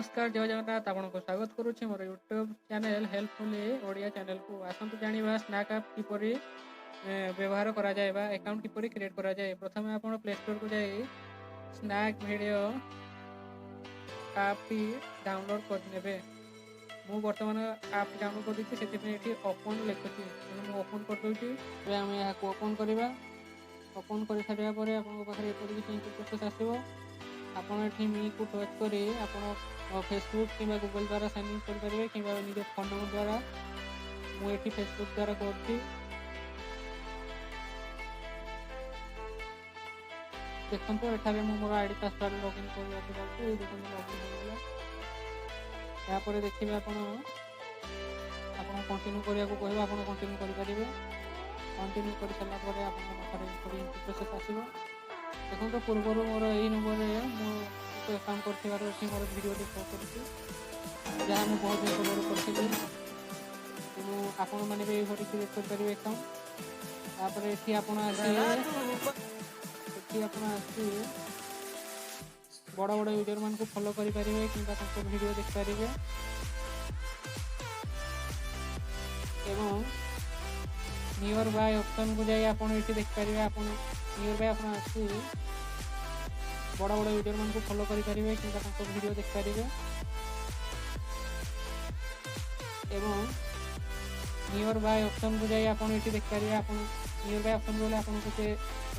नमस्कार जय जगन्नाथ आपको स्वागत करुच्ची मोर यूट्यूब चैनल हेल्पफुली ओडिया चैनल को आसतु जानिबा स्नैक ऐप किपरि व्यवहार करा जाए बा अकाउंट किपरि क्रिएट करा जाए। प्रथम आप प्ले स्टोर को जाए स्नैक वीडियो ऐप टी डाउनलोड कर मु बर्तमान ऐप डाउनलोड कर दी से ओपन लिखुची मुझे ओपन कर दूसरी आम यहाँ ओपन करवा ओपन कर सारा पाखे प्रोसेस आसो आपड़ मी को टच कर फेसबुक कि गूगल द्वारा साइन इन करेंगे कि निज फोन नंबर द्वारा मुझे फेसबुक द्वारा कर देखो एठारे मोर आईडी पासवर्ड लॉगिन करके लॉगिन होगा यापर देखिए आप कंटिन्यू करने को कह आप कंटिन्यू करेंगे कंटिन्यू कर सारापर आप प्रोसेस आसो देखो तो पूर्व मोर यही नंबर मुझे काम कर मोर भिडियो पोस्ट कर जहाँ मुझे बहुत दिन अपलोड करी तेणु आपण मैंने भी ये क्रिएट करेंगे अकाउंट ये आसी बड़ बड़ यूजर मान को फॉलो करेंगे कि वीडियो देखिपारे एवं नियर बाय ऑप्शन को जाए ये देखिपारे आप नियर बाय आप आसी बड़ बड़ यूजर मान को फॉलो करेंगे कि वीडियो देखिपारे एवं नियर बाय ऑप्शन को जाए आप देखिपारे आप नियर बाय ऑप्शन बोले आपको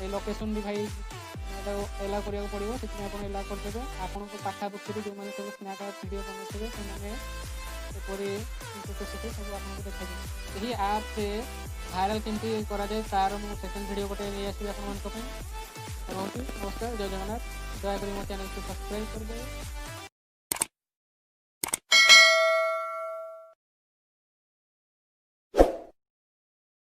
लोकेशन भी भाई एलाउ करा पड़ो से एलाउ करदे आपको पाखापाखि जो मैंने सब स्नैक ऐप वीडियो बनाते एपरी सब आपको देखा यही ऐप से भाइराल केमती कराए तार मुझे सेकेंड वीडियो गोटे नहीं आसबि आप नमस्कार जय जगन्नाथ दयाकोरी मो चैनल को सब्सक्राइब कर दे।